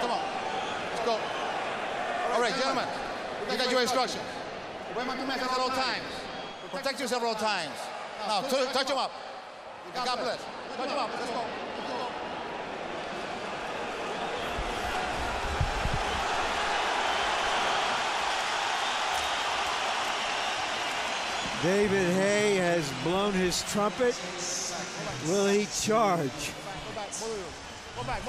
come on. Let's go. All right, gentlemen. I got your instructions. At all times. Protect yourself at all times. Now, touch him up. God bless. Touch him up. Let's go. David Haye has blown his trumpet. Will he charge? Go back.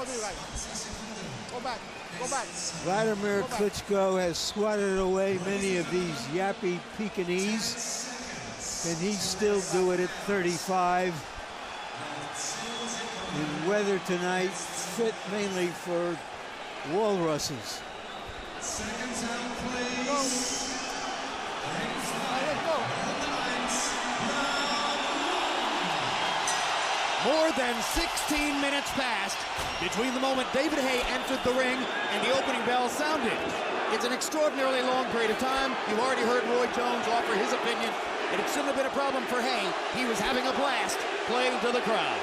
Go back. Wladimir Klitschko has swatted away many of these yappy Pekingese. Can he still do it at 35? In weather tonight, fit mainly for walruses. More than 16 minutes passed between the moment David Haye entered the ring and the opening bell sounded. It's an extraordinarily long period of time. You've already heard Roy Jones offer his opinion, and it shouldn't have been a problem for Haye. He was having a blast playing to the crowd.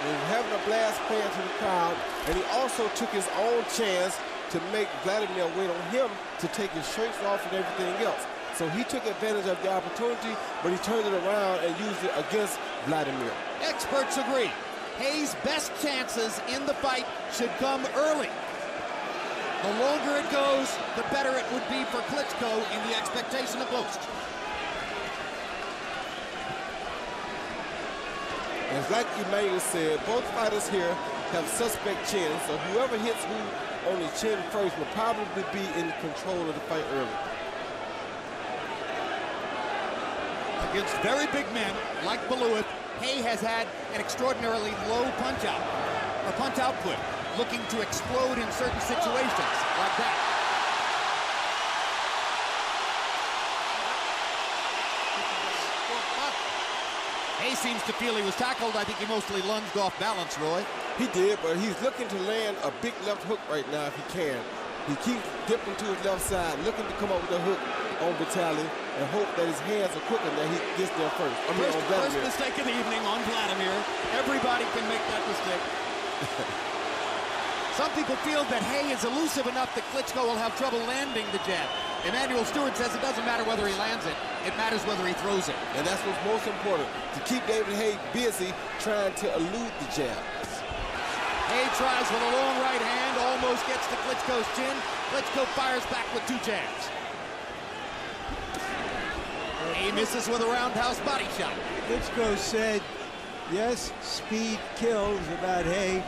He was having a blast playing to the crowd, and he also took his own chance to make Wladimir wait on him to take his shirts off and everything else. So he took advantage of the opportunity, but he turned it around and used it against Wladimir. Experts agree. Haye's best chances in the fight should come early. The longer it goes, the better it would be for Klitschko in the expectation of most. As like Emmanuel said, both fighters here have suspect chins, so whoever hits who on the chin first will probably be in control of the fight early. Against very big men like Bellew, Haye has had an extraordinarily low punch output, looking to explode in certain situations like that. Haye seems to feel he was tackled. I think he mostly lunged off balance, Roy. He did, but he's looking to land a big left hook right now if he can. He keeps dipping to his left side, looking to come up with a hook on Vitaly and hope that his hands are quicker and that he gets there first. First mistake of the evening on Wladimir. Everybody can make that mistake. Some people feel that Haye is elusive enough that Klitschko will have trouble landing the jab. Emmanuel Stewart says it doesn't matter whether he lands it, it matters whether he throws it. And that's what's most important, to keep David Haye busy trying to elude the jab. Haye tries with a long right hand, almost gets to Klitschko's chin. Klitschko fires back with two jabs. Haye misses with a roundhouse body shot. Klitschko said, yes, speed kills about Haye,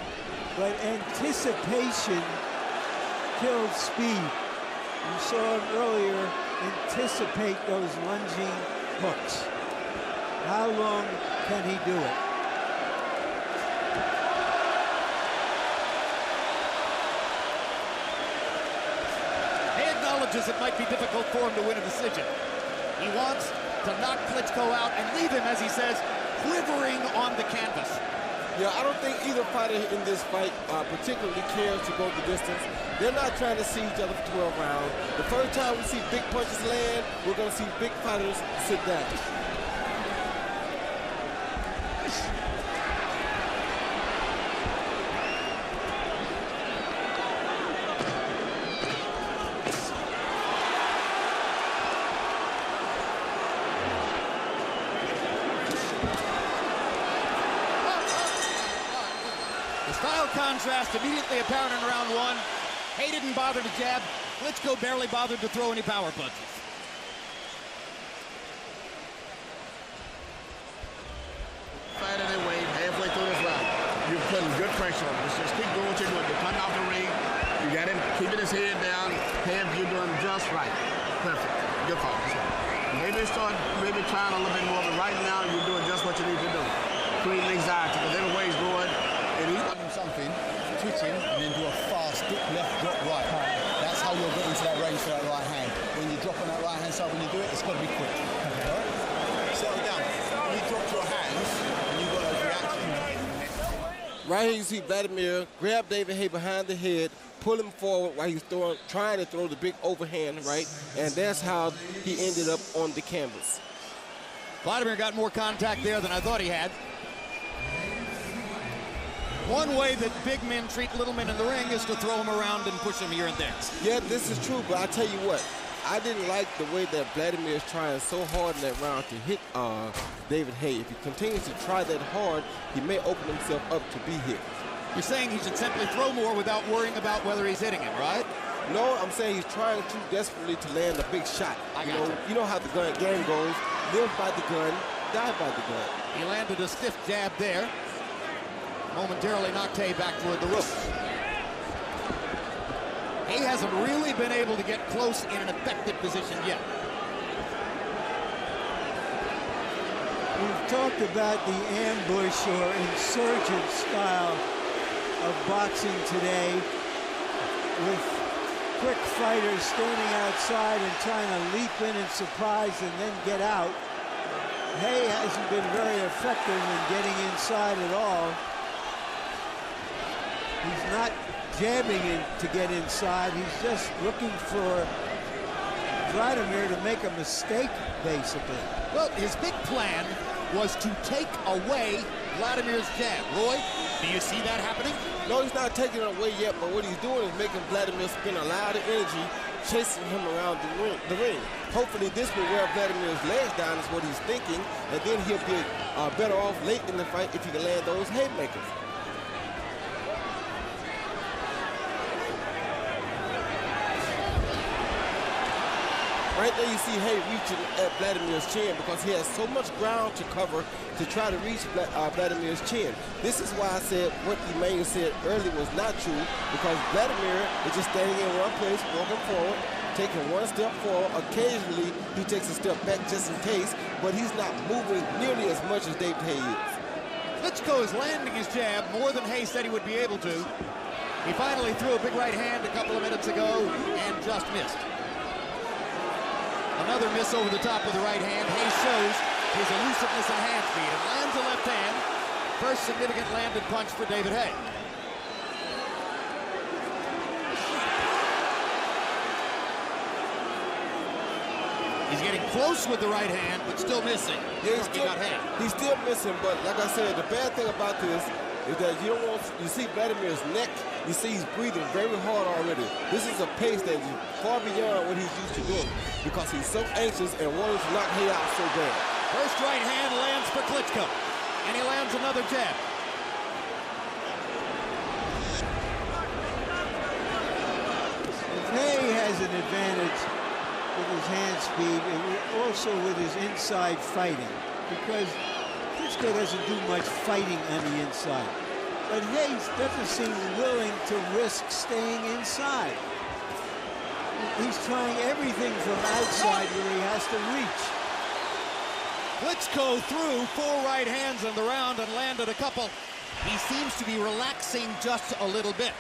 but anticipation kills speed. You saw him earlier anticipate those lunging hooks. How long can he do it? Haye acknowledges it might be difficult for him to win a decision. He wants to knock Klitschko out and leave him, as he says, quivering on the canvas. Yeah, I don't think either fighter in this fight particularly cares to go the distance. They're not trying to see each other for 12 rounds. The first time we see big punches land, we're going to see big fighters sit down. Contrast immediately apparent in round one. Haye didn't bother to jab. Klitschko barely bothered to throw any power punches. Fight any weight halfway through this round. You're putting good pressure on him. Just keep doing what you're doing. You're cutting off the ring. You got him keeping his head down. You're doing just right. Perfect. Good call. Maybe start trying a little bit more, but right now you're doing just what you need to do. Creating anxiety, because every way he's going, and he's doing something, twitching, and then do a fast dip left, drop right. That's how you'll get into that range for that right hand. When you drop on that right hand side, when you do it, it's got to be quick. All right? Settle down. When you drop your hands, and you've got those reactions. Right here you see Wladimir grab David Haye behind the head, pull him forward while he's trying to throw the big overhand, right? And that's how he ended up on the canvas. Wladimir got more contact there than I thought he had. One way that big men treat little men in the ring is to throw them around and push them here and there. Yeah, this is true, but I tell you what, I didn't like the way that Wladimir is trying so hard in that round to hit David Haye. If he continues to try that hard, he may open himself up to be hit. You're saying he should simply throw more without worrying about whether he's hitting him, right? No, I'm saying he's trying too desperately to land a big shot. You know how the game goes. Live by the gun, die by the gun. He landed a stiff jab there. Momentarily knocked Haye back toward the ropes. Haye hasn't really been able to get close in an effective position yet. We've talked about the ambush or insurgent style of boxing today, with quick fighters standing outside and trying to leap in and surprise and then get out. Haye hasn't been very effective in getting inside at all. He's not jabbing in to get inside. He's just looking for Wladimir to make a mistake, basically. Well, his big plan was to take away Vladimir's jab. Roy, do you see that happening? No, he's not taking it away yet, but what he's doing is making Wladimir spend a lot of energy chasing him around the ring. Hopefully this will wear Vladimir's legs down is what he's thinking, and then he'll be better off late in the fight if he can land those haymakers. Right there you see Haye reaching at Vladimir's chin because he has so much ground to cover to try to reach Vladimir's chin. This is why I said what Emmanuel said earlier was not true, because Wladimir is just standing in one place, walking forward, taking one step forward. Occasionally he takes a step back just in case, but he's not moving nearly as much as David Haye is. Klitschko is landing his jab more than Haye said he would be able to. He finally threw a big right hand a couple of minutes ago and just missed. Another miss over the top with the right hand. Haye shows his elusiveness and hand speed and lands a left hand. First significant landed punch for David Haye. He's getting close with the right hand, but still missing. Yeah, he's still missing, but like I said, the bad thing about this is that you see Vladimir's neck, you see he's breathing very hard already. This is a pace that is far beyond what he's used to doing because he's so anxious and wanting to knock Haye out so bad. First right hand lands for Klitschko, and he lands another jab. Haye has an advantage with his hand speed and also with his inside fighting, because Klitschko doesn't do much fighting on the inside. But Haye doesn't seem willing to risk staying inside. He's trying everything from outside where he has to reach. Klitschko threw 4 right hands in the round and landed a couple. He seems to be relaxing just a little bit.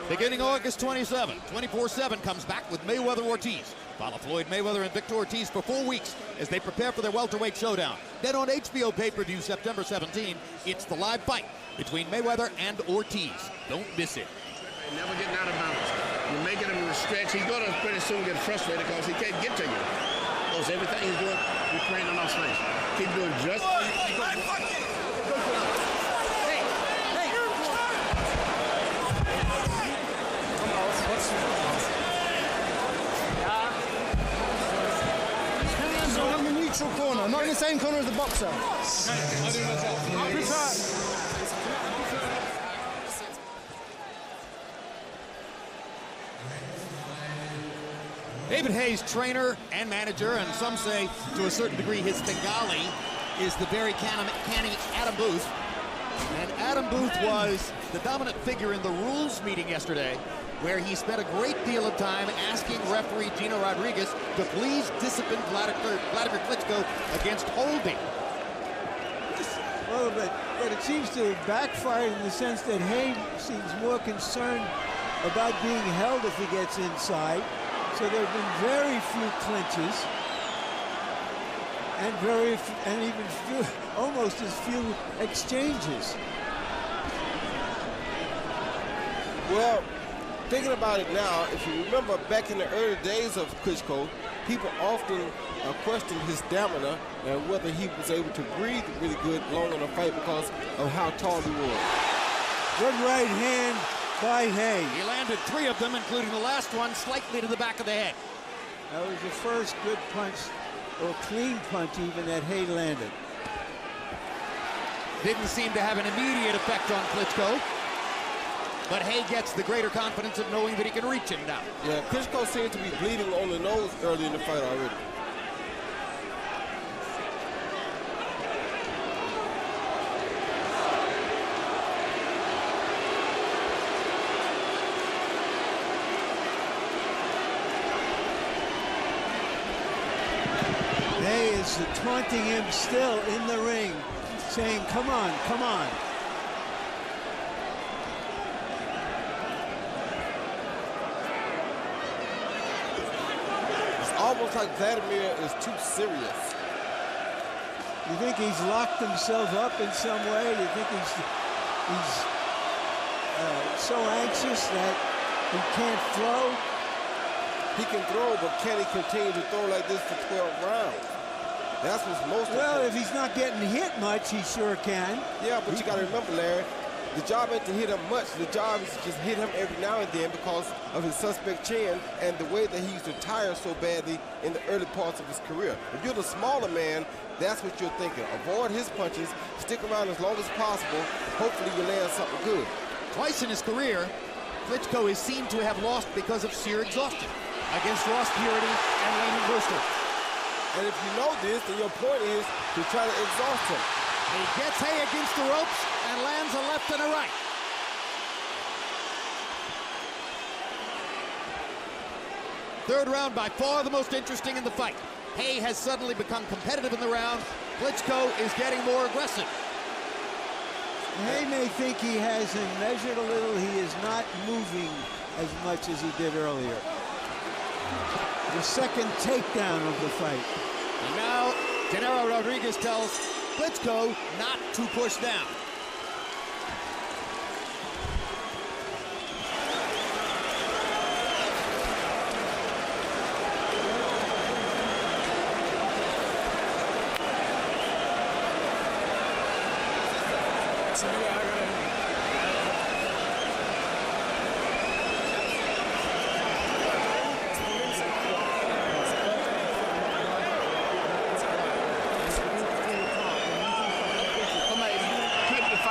Beginning August 27, 24/7 comes back with Mayweather-Ortiz. Follow Floyd Mayweather and Victor Ortiz for 4 weeks as they prepare for their welterweight showdown. Then on HBO pay-per-view September 17, it's the live fight between Mayweather and Ortiz. Don't miss it. Never getting out of bounds. You're making him stretch. He's going to pretty soon get frustrated because he can't get to you. Because everything he's doing, you're creating enough space. Keep doing just... I'm in the neutral corner, not in the same corner as the boxer. David Haye's trainer and manager, and some say to a certain degree his Bengali, is the very canny Adam Booth. And Adam Booth was the dominant figure in the rules meeting yesterday, where he spent a great deal of time asking referee Gino Rodriguez to please discipline Wladimir Klitschko against holding. Well, but it seems to have backfired in the sense that Haye seems more concerned about being held if he gets inside. So there have been very few clinches, and even few, almost as few exchanges. Well, thinking about it now, if you remember back in the early days of Klitschko, people often question his stamina and whether he was able to breathe really good long in the fight because of how tall he was. Good right hand by Haye. He landed 3 of them, including the last one slightly to the back of the head. That was the first good punch, or clean punch even, that Haye landed. Didn't seem to have an immediate effect on Klitschko, but Haye gets the greater confidence of knowing that he can reach him now. Yeah, Klitschko seemed to be bleeding on the nose early in the fight already. Haye is taunting him still in the ring, saying, come on, come on. It's almost like Wladimir is too serious. You think he's locked himself up in some way? You think he's so anxious that he can't throw? He can throw, but can he continue to throw like this for 12 rounds? That's what's most important. Well, if he's not getting hit much, he sure can. Yeah, but you got to remember, Larry, the job ain't to hit him much. The job is to just hit him every now and then because of his suspect chin and the way that he used to tire so badly in the early parts of his career. If you're the smaller man, that's what you're thinking. Avoid his punches, stick around as long as possible. Hopefully you land something good. Twice in his career, Klitschko is seen to have lost because of sheer exhaustion against Ross Purity and Lehman Brewster. And if you know this, then your point is to try to exhaust him. He gets Haye against the ropes and lands a left and a right. Third round by far the most interesting in the fight. Haye has suddenly become competitive in the round. Klitschko is getting more aggressive. Haye may think he has him measured a little. He is not moving as much as he did earlier. The second takedown of the fight. And now, Genaro Rodriguez tells Klitschko not to push down.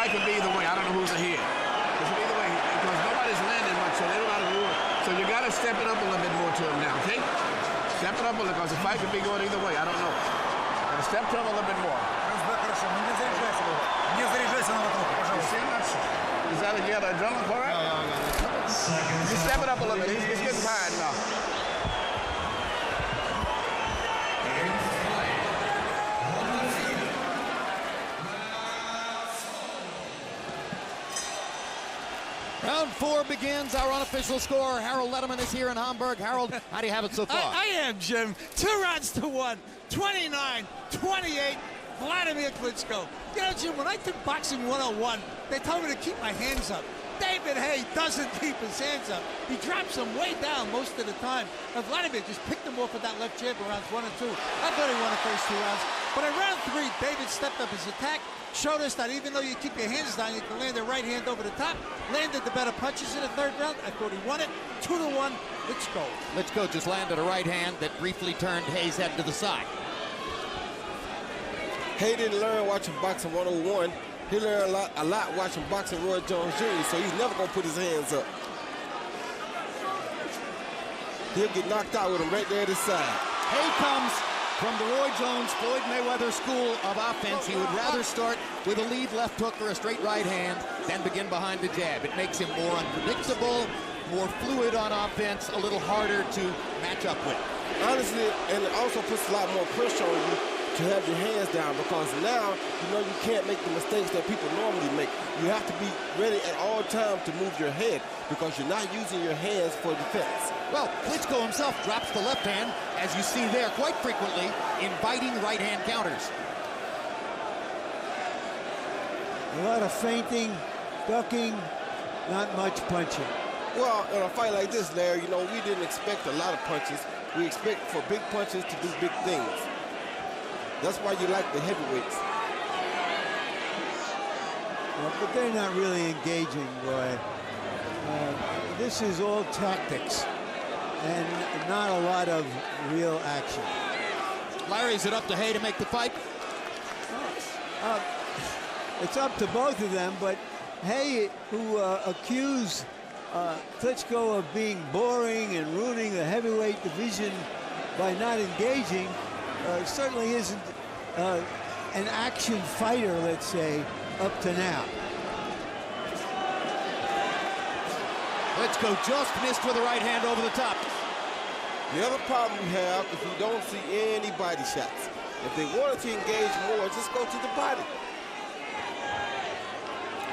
Could be either way. I don't know who's ahead. It's either way because nobody's landing much, so everybody's moving. So you got to step it up a little bit more to him now, okay? Step it up a little because the fight could be going either way. I don't know. Got to step to him a little bit more. Is that you got an adrenaline for it? You step it up a little bit. He's getting tired now. Round 4 begins. Our unofficial scorer, Harold Letterman, is here in Hamburg. Harold, how do you have it so far? I am, Jim. 2 rounds to 1. 29-28. Wladimir Klitschko. You know, Jim, when I took Boxing 101, they told me to keep my hands up. David Haye doesn't keep his hands up. He drops them way down most of the time. And Wladimir just picked them off with that left jab in rounds 1 and 2. I thought he won the first 2 rounds. But in round 3, David stepped up his attack, showed us that even though you keep your hands down, you can land a right hand over the top. Landed the better punches in the 3rd round. I thought he won it. 2-1. Klitschko. Klitschko just landed a right hand that briefly turned Haye's head to the side. Haye didn't learn watching Boxing 101. He learned a lot watching Boxing Roy Jones Jr., so he's never going to put his hands up. He'll get knocked out with him right there at his side. Haye comes from the Roy Jones, Floyd Mayweather school of offense. He would rather start with a lead left hook or a straight right hand than begin behind the jab. It makes him more unpredictable, more fluid on offense, a little harder to match up with. Honestly, and it also puts a lot more pressure on you to have your hands down because now you know you can't make the mistakes that people normally make. You have to be ready at all times to move your head because you're not using your hands for defense. Well, Klitschko himself drops the left hand, as you see there quite frequently, inviting right-hand counters. A lot of feinting, ducking, not much punching. Well, in a fight like this, Larry, you know, we didn't expect a lot of punches. We expect for big punches to do big things. That's why you like the heavyweights. Well, but they're not really engaging, Roy. This is all tactics and not a lot of real action. Larry, is it up to Haye to make the fight? It's up to both of them, but Haye, who accused Klitschko of being boring and ruining the heavyweight division by not engaging, certainly isn't an action fighter, let's say, up to now. Klitschko just missed with a right hand over the top. The other problem we have is we don't see any body shots. If they wanted to engage more, just go to the body.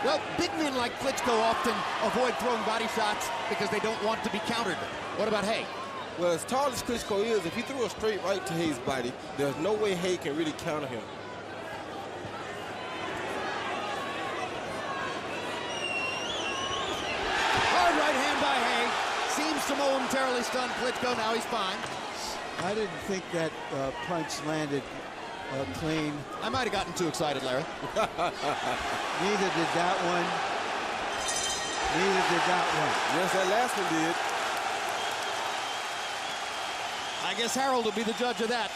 Well, big men like Klitschko often avoid throwing body shots because they don't want to be countered. What about Haye? Well, as tall as Klitschko is, if he threw a straight right to Haye's body, there's no way Haye can really counter him. Hard right hand by Haye. Seems to momentarily stun Klitschko. Now he's fine. I didn't think that punch landed clean. I might have gotten too excited, Larry. Neither did that one. Neither did that one. Yes, that last one did. I guess Harold will be the judge of that.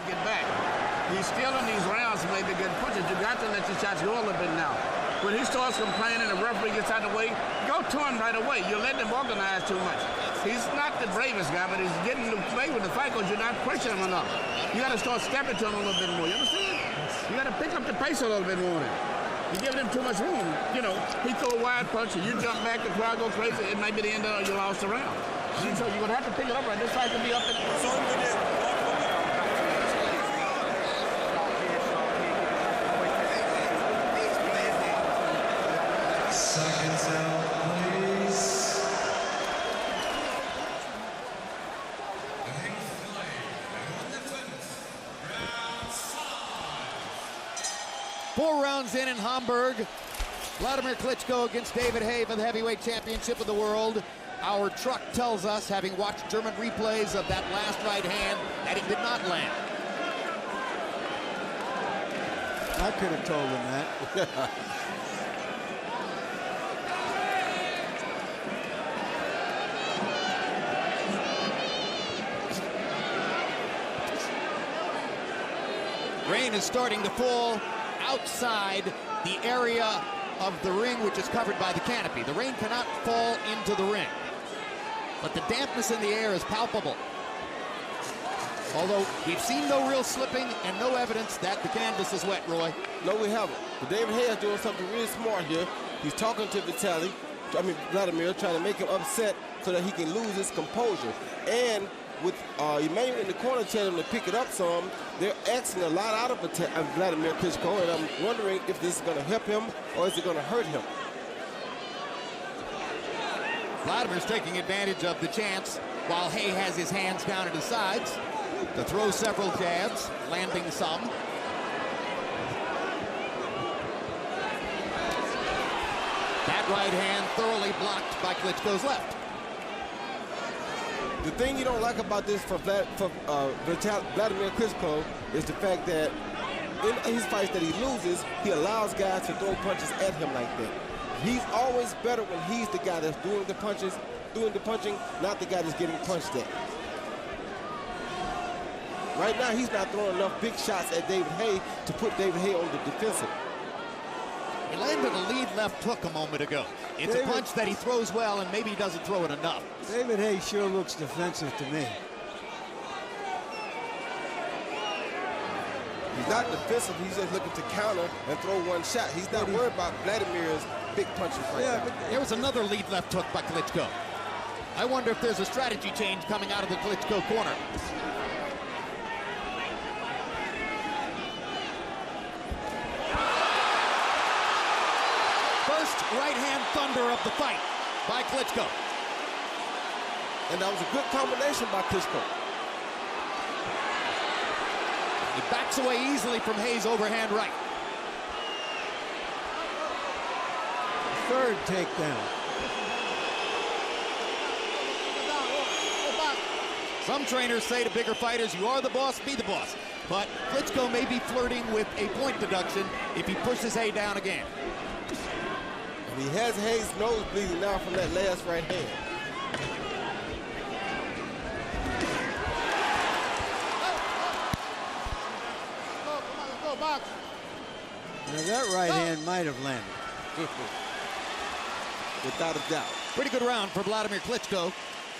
Get back. He's still in these rounds to maybe good punches. You got to let your shots go a little bit now. When he starts complaining, the referee gets out of the way, go to him right away. You're letting him organize too much. He's not the bravest guy, but he's getting to play with the fight because you're not pushing him enough. You got to start stepping to him a little bit more. You understand? You got to pick up the pace a little bit more. You're giving him too much room. You know, he throw a wide punch and you jump back, the crowd go crazy. It may be the end of you lost the round. So you're going to have to pick it up right. This fight could be up in Seconds out, please. Four rounds in Hamburg. Wladimir Klitschko against David Haye for the heavyweight championship of the world. Our truck tells us, having watched German replays of that last right hand, that it did not land. I could have told him that. Rain is starting to fall outside the area of the ring, which is covered by the canopy. The rain cannot fall into the ring, but the dampness in the air is palpable. Although we've seen no real slipping and no evidence that the canvas is wet, Roy. No, we haven't. But David Haye is doing something really smart here. He's talking to Wladimir, trying to make him upset so that he can lose his composure. And with Emmanuel in the corner telling him to pick it up some, they're asking a lot out of Wladimir Klitschko, and I'm wondering if this is going to help him or is it going to hurt him. Vladimir's taking advantage of the chance while Haye has his hands down at his sides to throw several jabs, landing some. That right hand thoroughly blocked by Klitschko's left. The thing you don't like about this for Wladimir Klitschko is the fact that in his fights that he loses, he allows guys to throw punches at him like that. He's always better when he's the guy that's doing the punching, not the guy that's getting punched at. Right now, he's not throwing enough big shots at David Haye to put David Haye on the defensive. He landed a lead left hook a moment ago. It's a punch that he throws well, and maybe he doesn't throw it enough. David Haye sure looks defensive to me. He's not defensive. He's just looking to counter and throw one shot. He's not worried about Vladimir's big punches right now. But there was another lead left hook by Klitschko. I wonder if there's a strategy change coming out of the Klitschko corner. Right-hand thunder of the fight by Klitschko. And that was a good combination by Klitschko. He backs away easily from Haye's overhand right. Third takedown. Some trainers say to bigger fighters, you are the boss, be the boss. But Klitschko may be flirting with a point deduction if he pushes Haye down again. And he has Haye's nose bleeding now from that last right hand. Now that right hand might have landed. Without a doubt. Pretty good round for Wladimir Klitschko,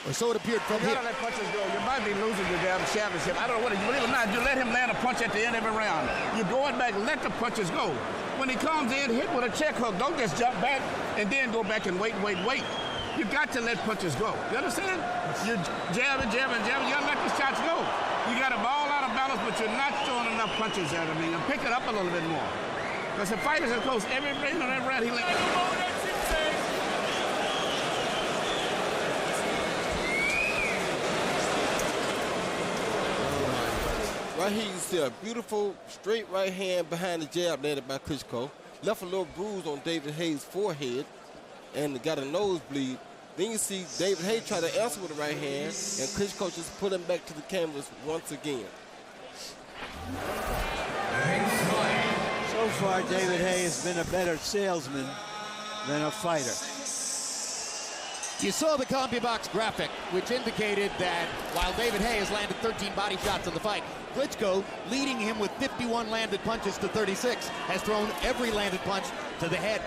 or so it appeared from You here. gotta let punches go. You might be losing your damn championship. I don't know what it is. Believe it or not, you let him land a punch at the end of every round. You're going back, let the punches go. When he comes in, hit with a check hook. Don't just jump back and then go back and wait. You got to let punches go. You understand? You're jabbing. You gotta let the shots go. You got a ball out of balance, but you're not throwing enough punches at him. And pick it up a little bit more. Because the fighters are close. Every round he Right here you see a beautiful straight right hand behind the jab landed by Klitschko. Left a little bruise on David Haye's forehead and got a nosebleed. Then you see David Haye try to answer with the right hand, and Klitschko just put him back to the canvas once again. So far, David Haye has been a better salesman than a fighter. You saw the CompuBox graphic, which indicated that while David Haye has landed 13 body shots in the fight, Klitschko, leading him with 51 landed punches to 36, has thrown every landed punch to the head.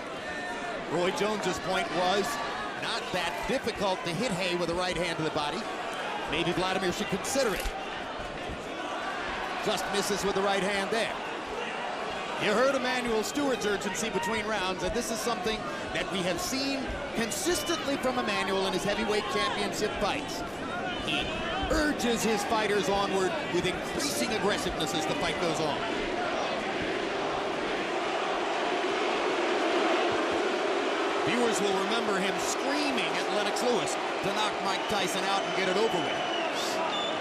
Roy Jones's point was not that difficult to hit Haye with a right hand to the body. Maybe Wladimir should consider it. Just misses with the right hand there. You heard Emanuel Stewart's urgency between rounds, and this is something that we have seen consistently from Emanuel in his heavyweight championship fights. He urges his fighters onward with increasing aggressiveness as the fight goes on. Viewers will remember him screaming at Lennox Lewis to knock Mike Tyson out and get it over with.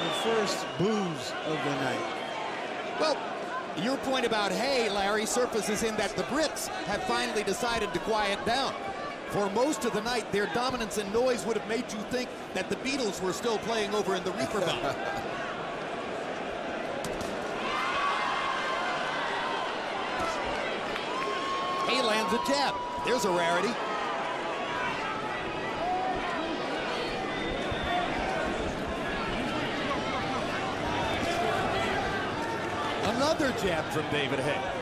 The first booze of the night. Well, your point about Haye, Larry, surfaces in that the Brits have finally decided to quiet down. For most of the night, their dominance and noise would have made you think that the Beatles were still playing over in the Reaper Belt. Haye lands a jab. There's a rarity. Another jab from David Haye.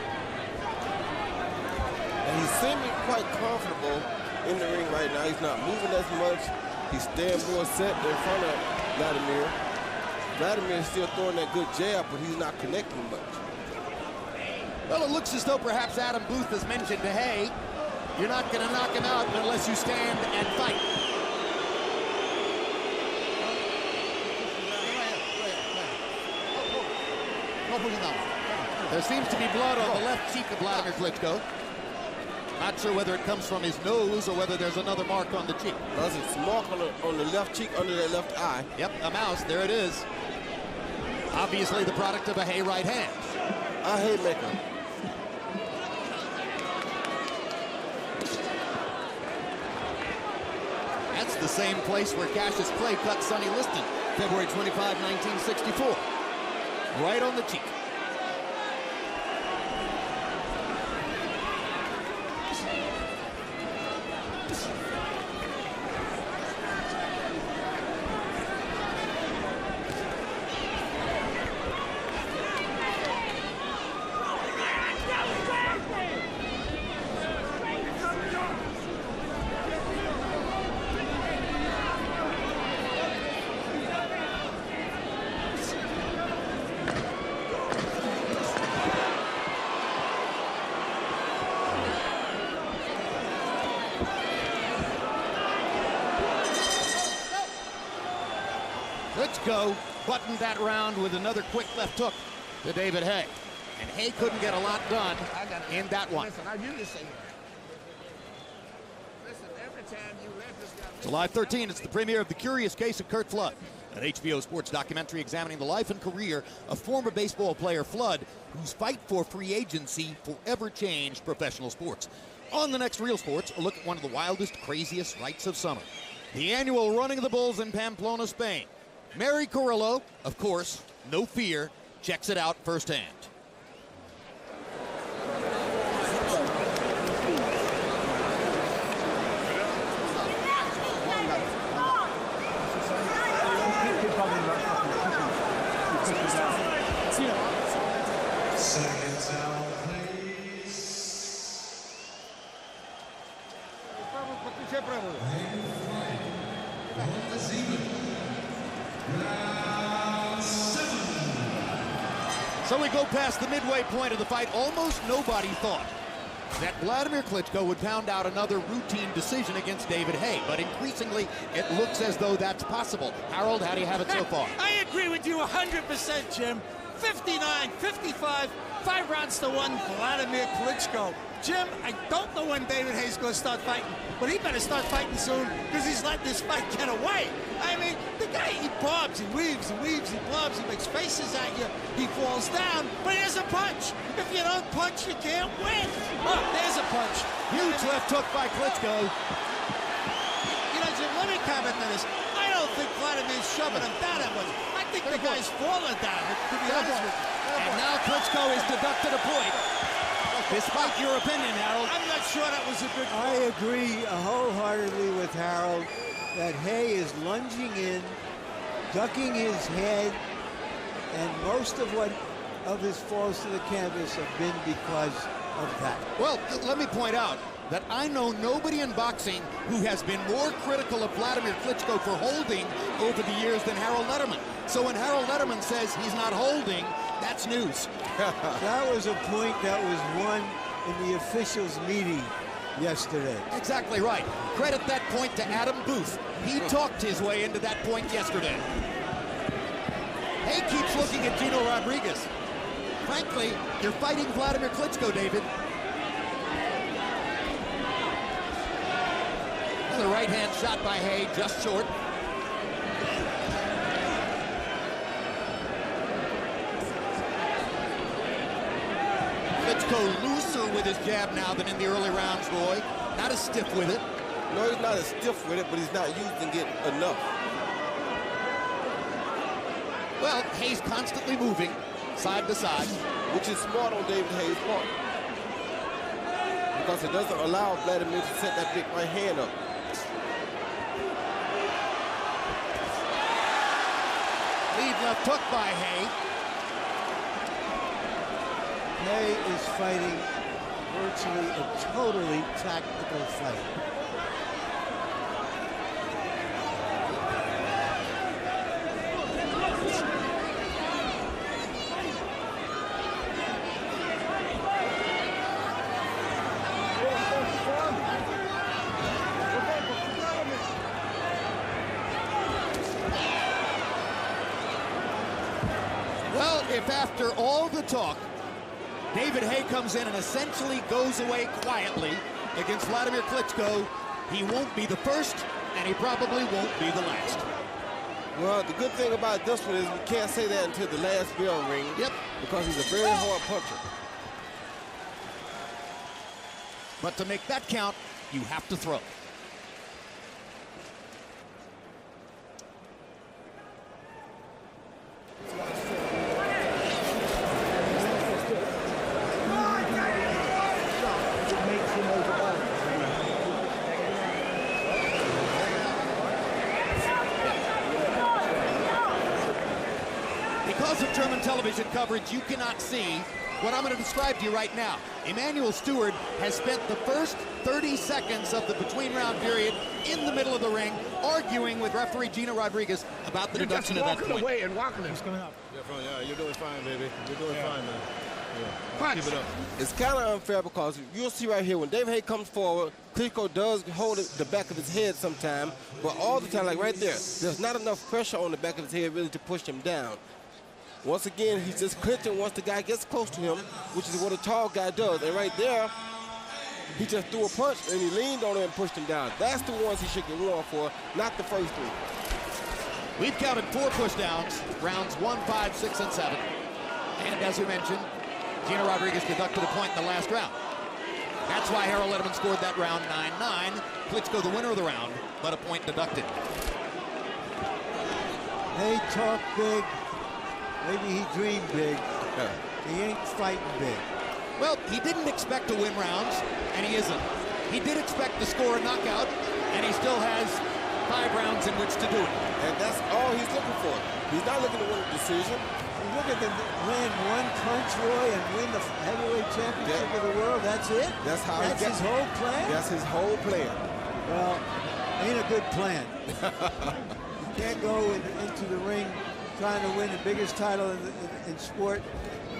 And he's seeming quite comfortable in the ring right now. He's not moving as much. He's staying more set in front of Wladimir. Wladimir is still throwing that good jab, but he's not connecting much. Well, it looks as though perhaps Adam Booth has mentioned to Haye, you're not going to knock him out unless you stand and fight. There seems to be blood on the left cheek of Wladimir Klitschko. Not sure whether it comes from his nose or whether there's another mark on the cheek. There's a mark on the left cheek under that left eye. Yep, a mouse, there it is. Obviously the product of a Haye right hand. A haymaker. That's the same place where Cassius Clay cut Sonny Liston, February 25, 1964. Right on the cheek. Klitschko buttoned that round with another quick left hook to David Haye. And Haye couldn't get a lot done in that one. Listen, I usually say, listen, every July 13, it's the premiere of The Curious Case of Curt Flood, an HBO sports documentary examining the life and career of former baseball player Flood, whose fight for free agency forever changed professional sports. On the next Real Sports, a look at one of the wildest, craziest rites of summer, the annual Running of the Bulls in Pamplona, Spain. Mary Carrillo, of course, no fear, checks it out firsthand. Seconds out, please. So we go past the midway point of the fight. Almost nobody thought that Wladimir Klitschko would pound out another routine decision against David Haye, but increasingly it looks as though that's possible. Harold, how do you have it so far? I agree with you 100%, Jim. 59-55, 5 rounds to 1, Wladimir Klitschko. Jim, I don't know when David Haye's going to start fighting, but he better start fighting soon because he's let this fight get away. I mean, the guy, he bobs, he weaves, he weaves, he blobs, he makes faces at you, he falls down, but he doesn't punch. If you don't punch, you can't win. Oh, there's a punch. Huge left hook by Klitschko. You know, Jim, let me comment on this. I don't think Vladimir's shoving him down that much. I think the guy's falling down, to be honest with you. And now Klitschko is deducted a point. Despite your opinion, Harold. I'm not sure that was a good call. I agree wholeheartedly with Harold that Haye is lunging in, ducking his head, and most of his falls to the canvas have been because of that. Well, let me point out that I know nobody in boxing who has been more critical of Wladimir Klitschko for holding over the years than Harold Letterman. So when Harold Letterman says he's not holding, that's news. That was a point that was won in the officials' meeting yesterday. Exactly right. Credit that point to Adam Booth. He talked his way into that point yesterday. Haye keeps looking at Gino Rodriguez. Frankly, you're fighting Wladimir Klitschko, David. Another right hand shot by Haye, just short. Klitschko looser with his jab now than in the early rounds, Roy. Not as stiff with it. No, he's not as stiff with it, but he's not using it enough. Well, Haye's constantly moving side to side, which is smart on David Haye's part, because it doesn't allow Wladimir to set that big right hand up. Lead left hook by Haye. Haye is fighting virtually a totally tactical fight. Well, if after all the talk, David Haye comes in and essentially goes away quietly against Wladimir Klitschko, he won't be the first, and he probably won't be the last. Well, the good thing about this one is we can't say that until the last bell ring. Yep. Because he's a very hard puncher. But to make that count, you have to throw. Because of German television coverage, you cannot see what I'm going to describe to you right now. Emanuel Stewart has spent the first 30 seconds of the between-round period in the middle of the ring, arguing with referee Gino Rodriguez about the deduction of that point. Walking away and walking him. Coming up. Yeah, you're doing fine, baby. You're doing fine, man. Punch. Keep it up. It's kind of unfair because you'll see right here, when David Haye comes forward, Klitschko does hold the back of his head sometime, but all the time, like right there, there's not enough pressure on the back of his head really to push him down. Once again, he's just clinching once the guy gets close to him, which is what a tall guy does. And right there, He just threw a punch and he leaned on it and pushed him down. That's the ones he should get warned for, not the first 3. We've counted 4 pushdowns, rounds 1, 5, 6, and 7. And as we mentioned, Gina Rodriguez deducted a point in the last round. That's why Harold Letterman scored that round 9-9. Klitschko, the winner of the round, but a point deducted. Haye talked big. Maybe he dreamed big. He ain't fighting big. Well, he didn't expect to win rounds, and he isn't. He did expect to score a knockout, and he still has 5 rounds in which to do it. And that's all he's looking for. He's not looking to win a decision. He's looking to land 1 punch, Roy, and win the heavyweight championship of the world. That's it? That's how That's his whole plan? That's his whole plan. Well, ain't a good plan. You can't go into the ring trying to win the biggest title in sport,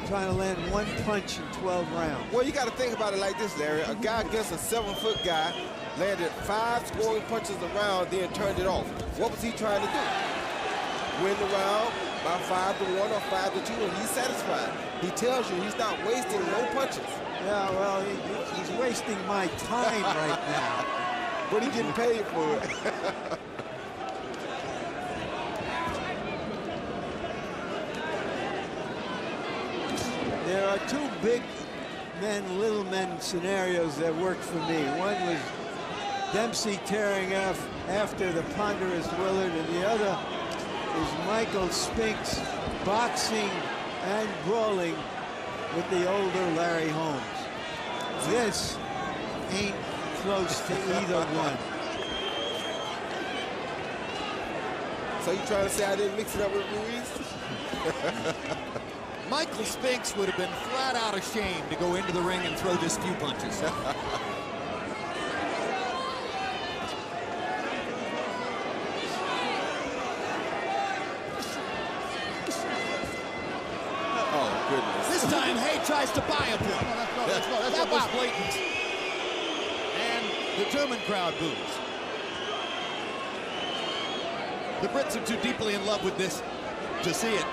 trying to land 1 punch in 12 rounds. Well, you got to think about it like this, Larry. A guy against a 7-foot guy landed 5 scoring punches a round, then turned it off. What was he trying to do? Win the round by 5-1 or 5-2, and he's satisfied. He tells you he's not wasting no punches. Yeah, well, he's wasting my time right now. But he's getting paid for it. There are 2 big men, little men scenarios that worked for me. One was Dempsey tearing off after the ponderous Willard, and the other is Michael Spinks boxing and brawling with the older Larry Holmes. This ain't close to either one. So you trying to say I didn't mix it up with Ruiz? Michael Spinks would have been flat out ashamed to go into the ring and throw just few punches. Oh, goodness. This time, Haye tries to buy a point. Let's go. That was blatant. And the German crowd boos. The Brits are too deeply in love with this to see it.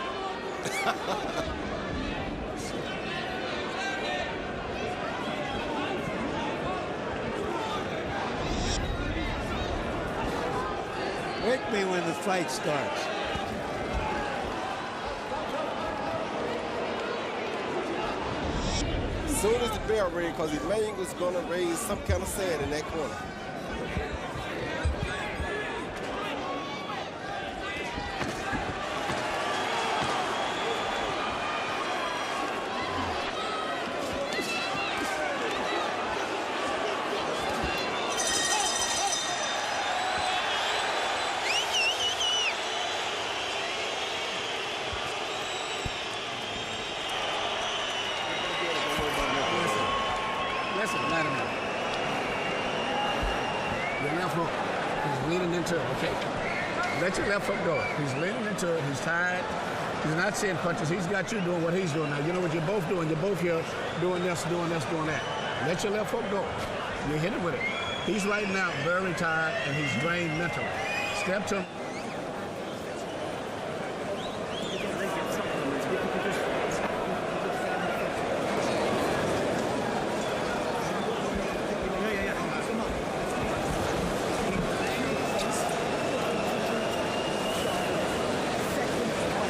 Wake me when the fight starts. As soon as the bell rang, because Emmanuel was going to raise some kind of sand in that corner. Listen, Vladimir. Your left hook. He's leaning into it. Okay. Let your left hook go. He's leaning into it. He's tired. He's not seeing punches. He's got you doing what he's doing now. You know what you're both doing? You're both here doing this, doing this, doing that. Let your left hook go. You hit it with it. He's right now very tired and he's drained mentally. Step to him.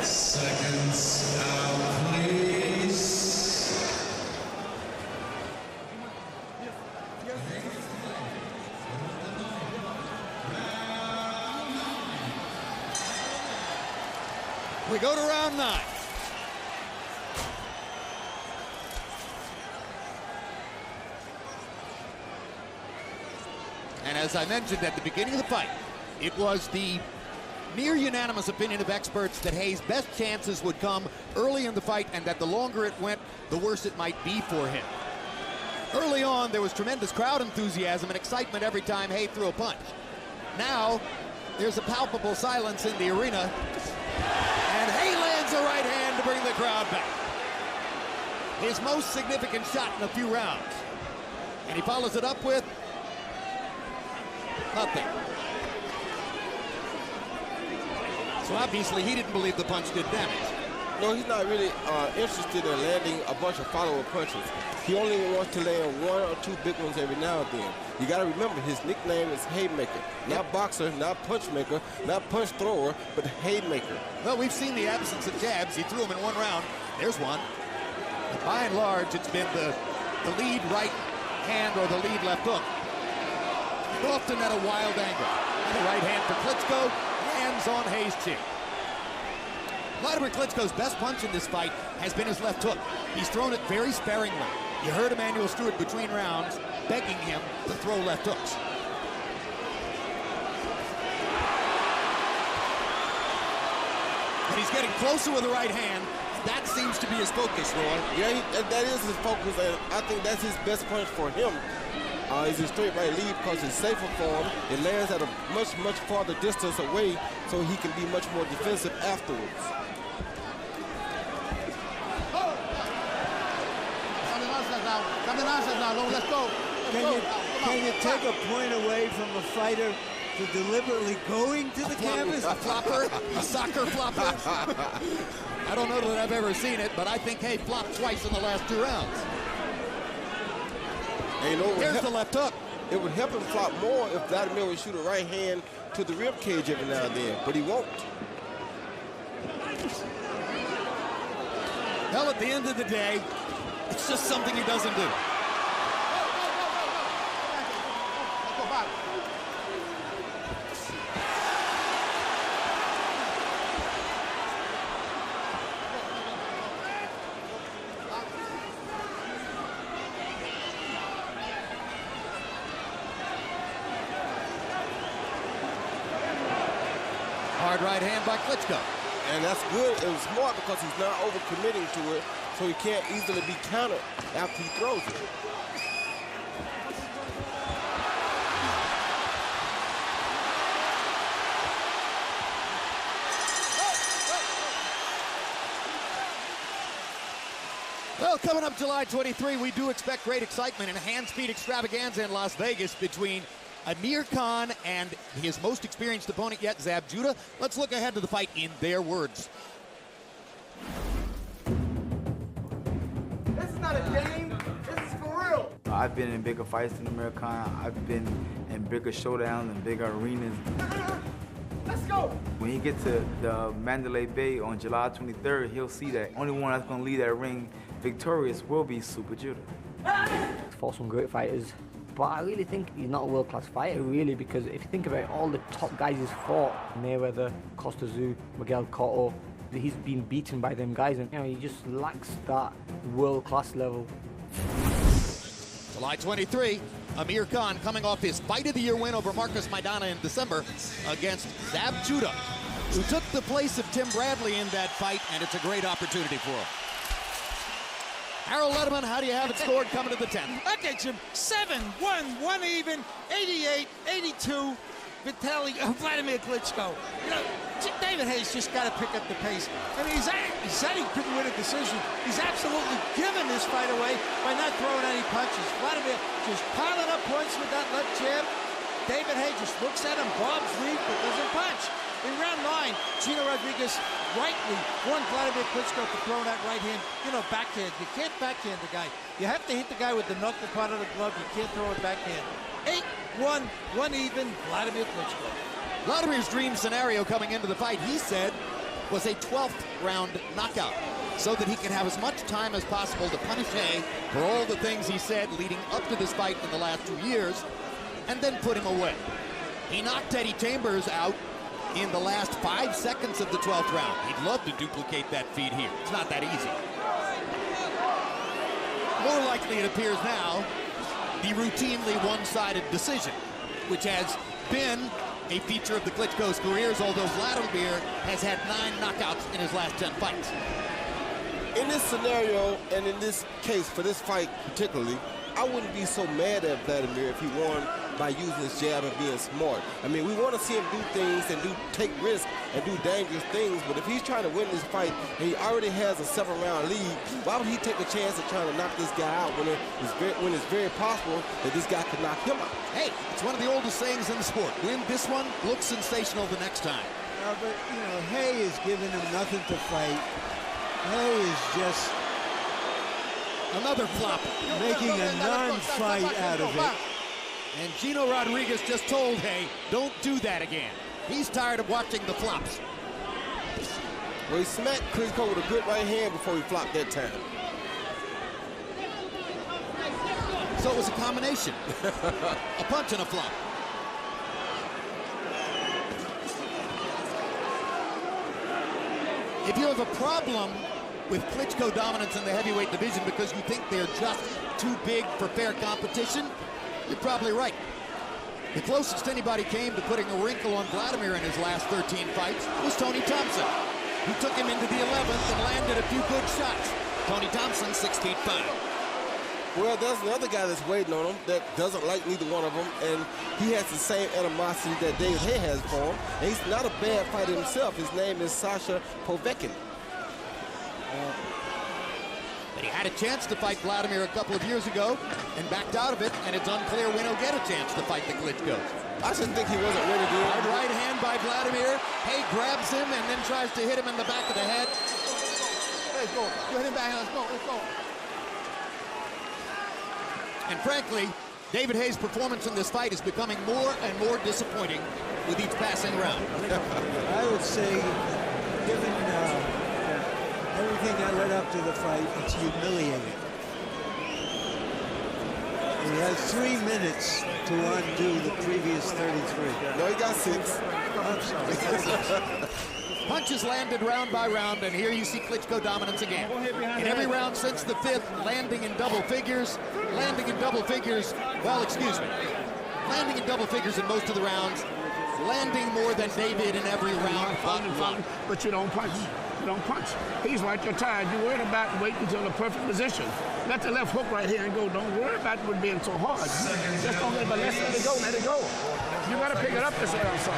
Seconds out, please. We go to round 9. And as I mentioned at the beginning of the fight, it was the near unanimous opinion of experts that Haye's best chances would come early in the fight and that the longer it went, the worse it might be for him. Early on, there was tremendous crowd enthusiasm and excitement every time Haye threw a punch. Now, there's a palpable silence in the arena, and Haye lands a right hand to bring the crowd back. His most significant shot in a few rounds. And he follows it up with nothing. So obviously he didn't believe the punch did damage. No, he's not really interested in landing a bunch of follow-up punches. He only wants to land 1 or 2 big ones every now and then. You got to remember, his nickname is Haymaker. Not boxer, not punch maker, not punch thrower, but Haymaker. Well, we've seen the absence of jabs. He threw them in 1 round. There's one. But by and large, it's been the lead right hand or the lead left hook. Often at a wild angle. And the right hand for Klitschko lands on Haye's chin. Wladimir Klitschko's best punch in this fight has been his left hook. He's thrown it very sparingly. You heard Emanuel Stewart between rounds begging him to throw left hooks. And he's getting closer with the right hand. That seems to be his focus, Roy. Yeah, that is his focus, and I think that's his best punch for him. Is a straight right lead because it's safer for him. It lands at a much, much farther distance away, so he can be much more defensive afterwards. Let's go. Can you take a point away from a fighter to deliberately going to the canvas? A flopper, a soccer flopper. I don't know that I've ever seen it, but I think Haye flopped twice in the last 2 rounds. And here's the left hook. It would help him flop more if Wladimir would shoot a right hand to the rib cage every now and then, but he won't. Well, at the end of the day, it's just something he doesn't do. Hard right hand by Klitschko. And that's good. It was smart because he's not overcommitting to it, so he can't easily be countered after he throws it. Well, coming up July 23, we do expect great excitement in a hand speed extravaganza in Las Vegas between Amir Khan and his most experienced opponent yet, Zab Judah. Let's look ahead to the fight in their words. This is not a game, this is for real. I've been in bigger fights than Amir Khan. I've been in bigger showdowns and bigger arenas. Let's go. When he gets to the Mandalay Bay on July 23rd, he'll see that only one that's going to leave that ring victorious will be Super Judah. He's fought some great fighters, but I really think he's not a world-class fighter, really, because if you think about it, all the top guys he's fought, Mayweather, Costa Tszyu, Miguel Cotto, he's been beaten by them guys, and he just lacks that world-class level. July 23, Amir Khan coming off his Fight of the Year win over Marcus Maidana in December against Zab Judah, who took the place of Tim Bradley in that fight, and it's a great opportunity for him. Harold Letterman, how do you have it scored coming to the 10th? Okay, Jim, 7-1, 1 even, 88-82, Wladimir Klitschko. You know, David Haye's just got to pick up the pace. I mean, he said he couldn't win a decision. He's absolutely given this fight away by not throwing any punches. Wladimir just piling up points with that left jab. David Haye just looks at him, bobs lead, but doesn't punch. In round 9, Gino Rodriguez rightly won Wladimir Klitschko for throwing that right hand, backhand. You can't backhand the guy. You have to hit the guy with the knuckle part of the glove. You can't throw it backhand. 8-1, 1 even, Wladimir Klitschko. Vladimir's dream scenario coming into the fight, he said, was a 12th round knockout, so that he could have as much time as possible to punish Haye for all the things he said leading up to this fight in the last 2 years, and then put him away. He knocked Eddie Chambers out in the last 5 seconds of the 12th round. He'd love to duplicate that feat here. It's not that easy. More likely, it appears now, the routinely one-sided decision, which has been a feature of the Klitschko's careers, although Wladimir has had 9 knockouts in his last 10 fights. In this scenario, and in this case, for this fight particularly, I wouldn't be so mad at Wladimir if he won by using his jab and being smart. I mean, we want to see him do things and take risks and do dangerous things, but if he's trying to win this fight and he already has a 7-round lead, why would he take a chance of trying to knock this guy out when it's very possible that this guy could knock him out? Hey, it's one of the oldest sayings in the sport. Win this one, look sensational the next time. But, Haye is giving him nothing to fight. Haye is just Another flop. making a non-fight out of it. And Gino Rodriguez just told Haye, don't do that again. He's tired of watching the flops. Well, he smacked Klitschko with a good right hand before he flopped that time. So it was a combination. A punch and a flop. If you have a problem with Klitschko dominance in the heavyweight division because you think they're just too big for fair competition, you're probably right. The closest anybody came to putting a wrinkle on Wladimir in his last 13 fights was Tony Thompson, who took him into the 11th and landed a few good shots. Tony Thompson, 6'5". Well, there's another guy that's waiting on him that doesn't like neither one of them, and he has the same animosity that David Haye has for him. And he's not a bad fighter himself. His name is Sasha Povetkin. But he had a chance to fight Wladimir a couple of years ago and backed out of it, and it's unclear when he'll get a chance to fight the Klitschko. I just think he wasn't ready to do it. Hard right hand by Wladimir. Haye grabs him and then tries to hit him in the back of the head. Let's go. You hit him back. Let's go. Let's go. And frankly, David Haye's performance in this fight is becoming more and more disappointing with each passing round. I would say, given everything that led up to the fight, it's humiliating. He has 3 minutes to undo the previous 33. No, he got 6. I'm sorry. Punches landed round by round, and here you see Klitschko dominance again. In every round since the 5th, landing in double figures, well, excuse me, landing in double figures in most of the rounds, landing more than David in every round. But you don't punch. You don't punch. He's right, you're tired. You're worried about waiting until the perfect position. Let the left hook right here and go. Don't worry about it being so hard. Just don't let it go. Let it go. You got to pick it up this round, son.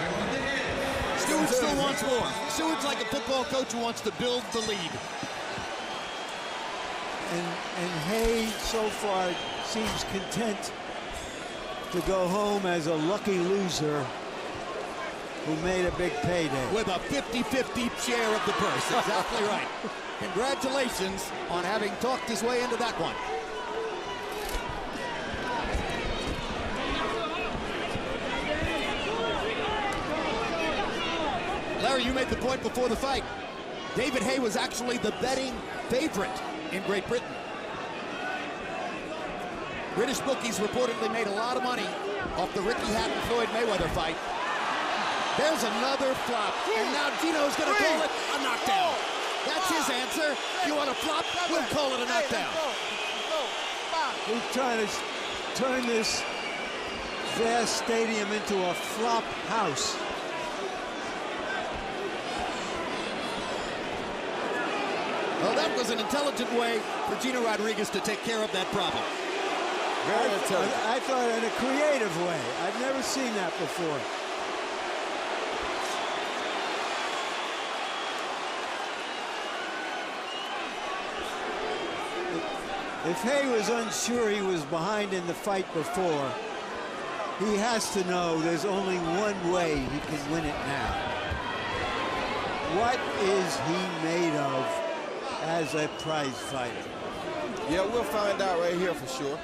Stewart still wants more. Stewart's like a football coach who wants to build the lead. And Haye so far seems content to go home as a lucky loser who made a big payday. With a 50-50 share of the purse. Exactly right. Congratulations on having talked his way into that one. Larry, you made the point before the fight. David Haye was actually the betting favorite in Great Britain. British bookies reportedly made a lot of money off the Ricky Hatton-Floyd Mayweather fight. There's another flop, and now Gino's going to call it a knockdown. That's his answer. You want a flop? We'll call it a knockdown. He's trying to turn this vast stadium into a flop house. Well, that was an intelligent way for Gino Rodriguez to take care of that problem. Very intelligent. I thought in a creative way. I've never seen that before. If Haye was unsure he was behind in the fight before, he has to know there's only one way he can win it now. What is he made of as a prize fighter? Yeah, we'll find out right here for sure.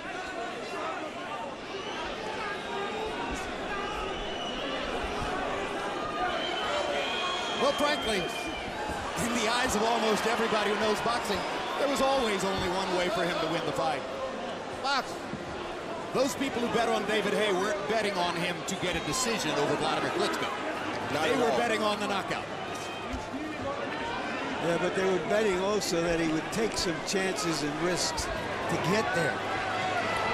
Well, frankly, in the eyes of almost everybody who knows boxing, there was always only one way for him to win the fight. Box. Those people who bet on David Haye weren't betting on him to get a decision over Wladimir Klitschko. They were betting on the knockout. Yeah, but they were betting also that he would take some chances and risks to get there.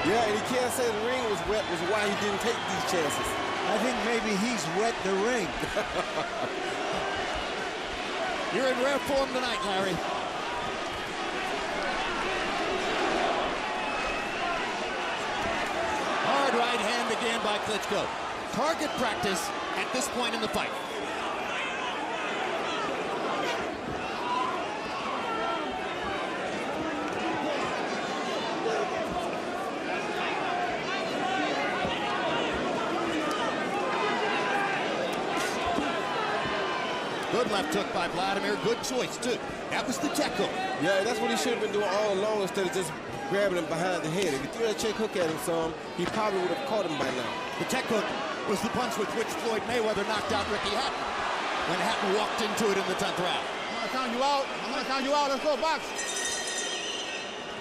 Yeah, and he can't say the ring was wet, was why he didn't take these chances. I think maybe he's wet the ring. You're in rare form tonight, Larry. Hard right hand again by Klitschko. Target practice at this point in the fight. Good left hook by Wladimir. Good choice, too. That was the check hook. Yeah, that's what he should have been doing all along instead of just grabbing him behind the head. If he threw that check hook at him some, he probably would have caught him by now. The check hook was the punch with which Floyd Mayweather knocked out Ricky Hatton when Hatton walked into it in the 10th round. I'm gonna count you out. I'm gonna count you out. Let's go, box.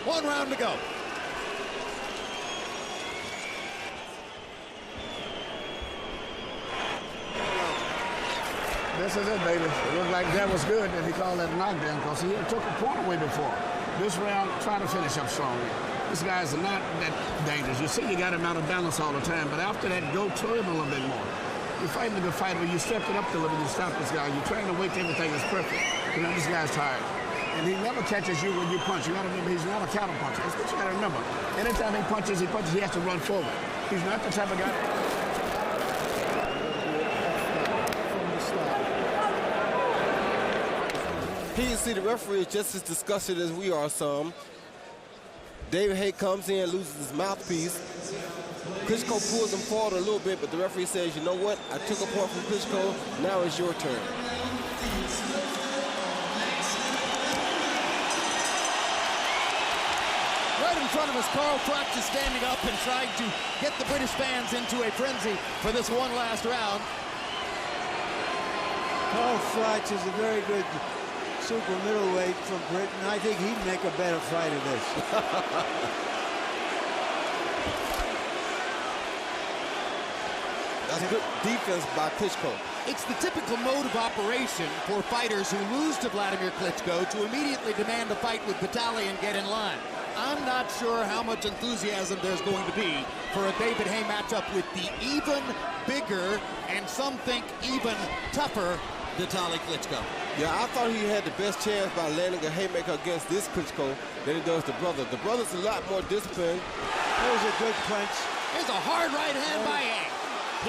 1 round to go. This is it, baby. It looked like that was good that he called that knockdown because he took a point away before. This round, trying to finish up strongly. This guy's not that dangerous. You see you got him out of balance all the time, but after that, go to him a little bit more. You're fighting a good fight where you stepped it up a little bit, you stop this guy. You're trying to wait till everything is perfect. You know, this guy's tired. And he never catches you when you punch. You got to remember, he's not a counter puncher. That's what you got to remember. Anytime he punches, he has to run forward. He's not the type of guy. Here you see the referee is just as disgusted as we are some. David Haye comes in, loses his mouthpiece. Klitschko pulls him forward a little bit, but the referee says, you know what? I took a point from Klitschko. Now it's your turn. Right in front of us, Carl Froch is standing up and trying to get the British fans into a frenzy for this one last round. Carl Froch is a very good super middleweight from Britain. I think he'd make a better fight of this. That's good defense by Klitschko. It's the typical mode of operation for fighters who lose to Wladimir Klitschko to immediately demand a fight with Vitaly and get in line. I'm not sure how much enthusiasm there's going to be for a David Haye matchup with the even bigger and some think even tougher Vitaly Klitschko. Yeah, I thought he had the best chance by landing a haymaker against this Klitschko than he does the brother. The brother's a lot more disciplined. That was a good punch. Here's a hard right hand by Haye.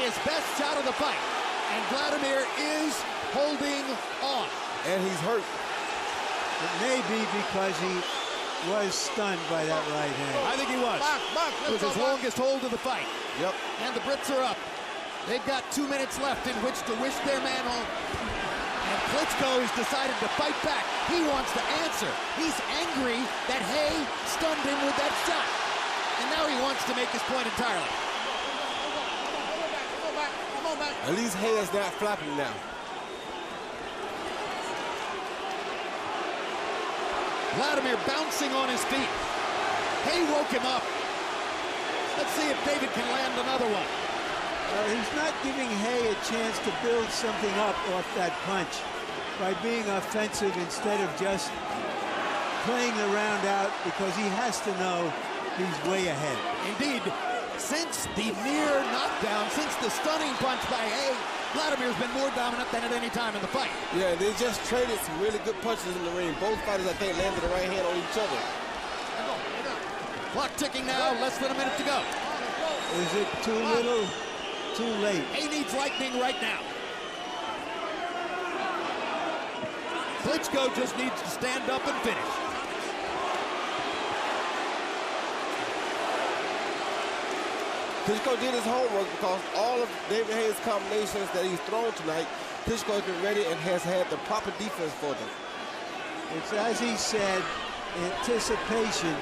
His best shot of the fight. And Wladimir is holding on. And he's hurt. It may be because he was stunned by that right hand. I think he was. It was his longest hold of the fight. Yep. And the Brits are up. They've got 2 minutes left in which to wish their man home. And Klitschko has decided to fight back. He wants to answer. He's angry that Haye stunned him with that shot. And now he wants to make his point entirely. At least Haye is not flapping now. Wladimir bouncing on his feet. Haye woke him up. Let's see if David can land another one. He's not giving Haye a chance to build something up off that punch by being offensive instead of just playing the round out because he has to know he's way ahead. Indeed, since the near knockdown, since the stunning punch by Haye, Wladimir's been more dominant than at any time in the fight. Yeah, they just traded some really good punches in the ring. Both fighters, I think, landed the right hand on each other. Clock ticking now, less than a minute to go. Is it too little, too late? Haye needs lightning right now. Klitschko just needs to stand up and finish. Klitschko did his homework because all of David Haye's combinations that he's thrown tonight, Klitschko has been ready and has had the proper defense for them. It's as he said, anticipation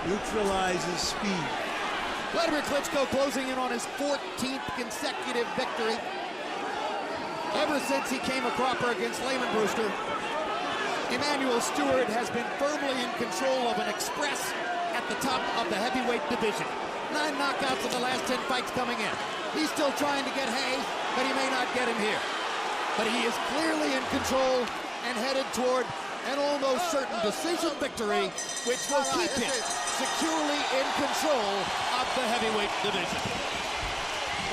neutralizes speed. Wladimir Klitschko closing in on his 14th consecutive victory. Ever since he came a cropper against Lehman Brewster, Emmanuel Stewart has been firmly in control of an express at the top of the heavyweight division. 9 knockouts in the last 10 fights coming in. He's still trying to get Haye, but he may not get him here. But he is clearly in control and headed toward an almost certain decision victory, which will keep him securely in control of the heavyweight division.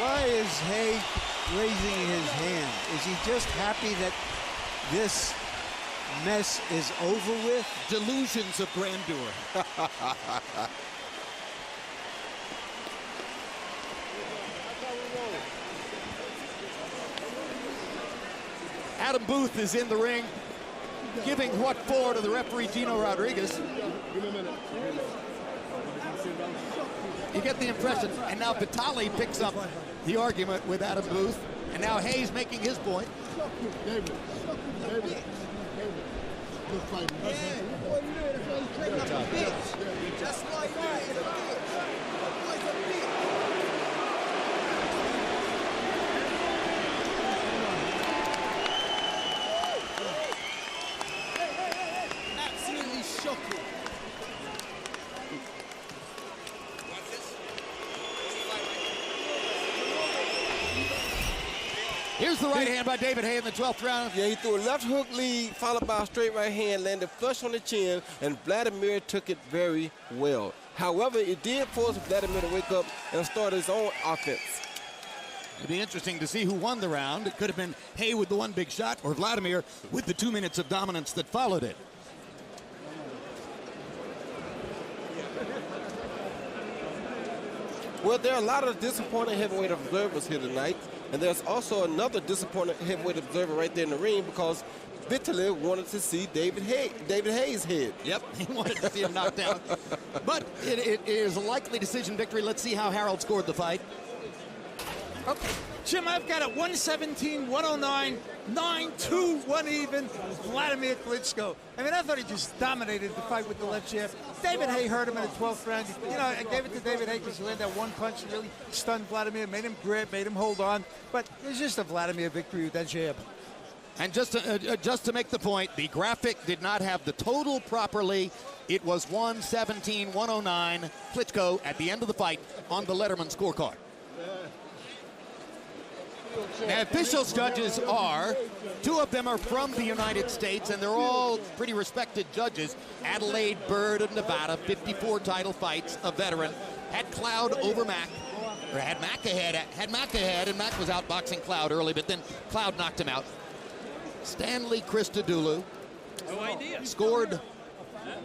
Why is Haye raising his hand? Is he just happy that this mess is over with? Delusions of grandeur. Adam Booth is in the ring, giving what for to the referee, Gino Rodriguez. You get the impression, and now Vitaly picks up the argument with Adam Booth, And now Hayes making his point. David. Good fight. Just like that. Absolutely shocking. Here's the right hand by David Haye in the 12th round. Yeah, he threw a left hook lead, followed by a straight right hand, landed flush on the chin, and Wladimir took it very well. However, it did force Wladimir to wake up and start his own offense. It'd be interesting to see who won the round. It could have been Haye with the one big shot or Wladimir with the 2 minutes of dominance that followed it. Well, there are a lot of disappointing heavyweight observers here tonight, and there's also another disappointing heavyweight observer right there in the ring because Vitaly wanted to see David Haye's head. Yep, he wanted to see him knocked down. But it is a likely decision victory. Let's see how Harold scored the fight. Okay, Jim, I've got it 117, 109, 9-2, 1 even, Wladimir Klitschko. I mean, I thought he just dominated the fight with the left jab. David Haye hurt him in the 12th round. You know, I gave it to David Haye because he landed that one punch and really stunned Wladimir, made him grip, made him hold on. But it was just a Wladimir victory with that jab. And just to make the point, the graphic did not have the total properly. It was 117, 109, Klitschko at the end of the fight on the Letterman scorecard. Now, officials judges are, 2 of them are from the United States, and they're all pretty respected judges. Adelaide Bird of Nevada, 54 title fights, a veteran. Had Cloud over Mack, or had Mack ahead, and Mack was outboxing Cloud early, but then Cloud knocked him out. Stanley Christodoulou scored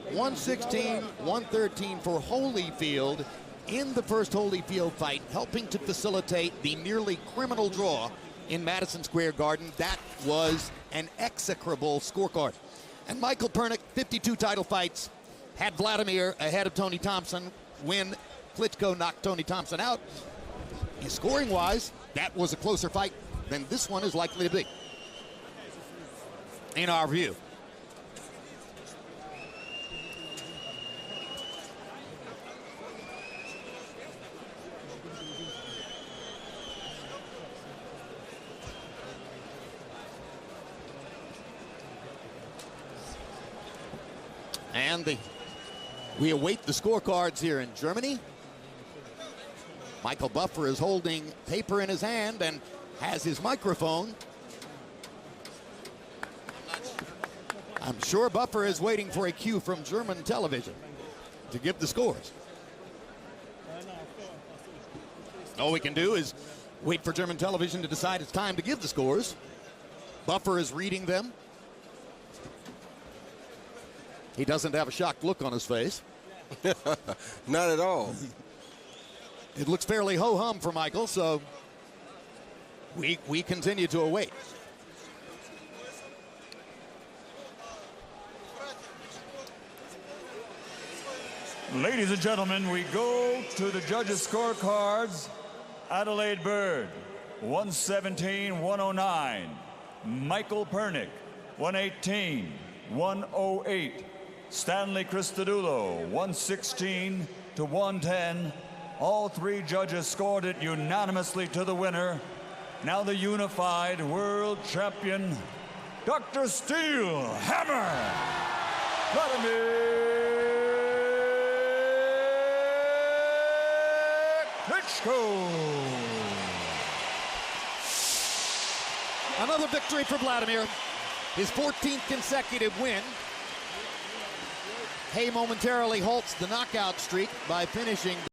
116, 113 for Holyfield in the first Holyfield fight, helping to facilitate the nearly criminal draw in Madison Square Garden. That was an execrable scorecard. And Michael Pernick, 52 title fights, had Wladimir ahead of Tony Thompson when Klitschko knocked Tony Thompson out. Scoring-wise, that was a closer fight than this one is likely to be, in our view. And we await the scorecards here in Germany. Michael Buffer is holding paper in his hand and has his microphone. I'm sure Buffer is waiting for a cue from German television to give the scores. All we can do is wait for German television to decide it's time to give the scores. Buffer is reading them. He doesn't have a shocked look on his face. Not at all. It looks fairly ho-hum for Michael, so we continue to await. Ladies and gentlemen, we go to the judges' scorecards. Adelaide Bird, 117, 109. Michael Pernick, 118, 108. Stanley Christodoulou, 116 to 110. All 3 judges scored it unanimously to the winner. Now the unified world champion, Dr. Steel Hammer, Wladimir Klitschko. Another victory for Wladimir, his 14th consecutive win. Haye momentarily halts the knockout streak by finishing